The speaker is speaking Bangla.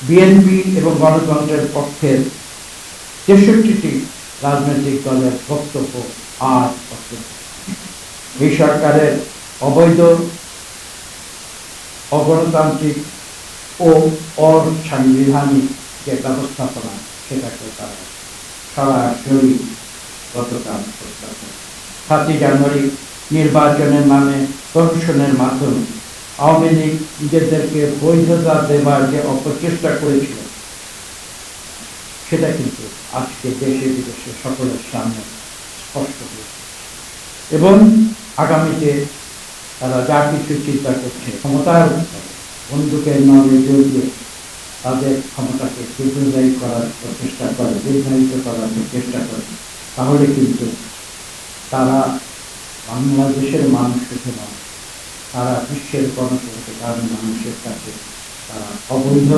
বিএনপি এবং গণতন্ত্রের পক্ষের ৬৩টি রাজনৈতিক দলের বক্তব্য আর বক্তব্য। এই সরকারের অবৈধ, অগণতান্ত্রিক ও অসাংবিধানিক যে ব্যবস্থাপনা, সেটাকে তারা সরাসরি গতকাল প্রত্যাখ্যান। ৭ই জানুয়ারি নির্বাচনের নামে প্রহসনের মাধ্যমে আওয়ামী লীগ নিজেদেরকে বৈধতা দেবার যে অপচেষ্টা করেছিল, সেটা কিন্তু আজকে দেশে বিদেশে সকলের সামনে স্পষ্ট হয়েছে। এবং আগামীতে তারা যা কিছু চিন্তা করছে, ক্ষমতার বন্দুকের নলে জড়িয়ে তাদের ক্ষমতাকে দীর্ঘায়িত করার প্রচেষ্টা করে, দীর্ঘায়িত করার চেষ্টা করে, তাহলে কিন্তু তারা বাংলাদেশের মানুষ শুধু নয়, তারা বিশ্বের গণতন্ত্রের কারণ মানুষের কাছে তারা অবৈধ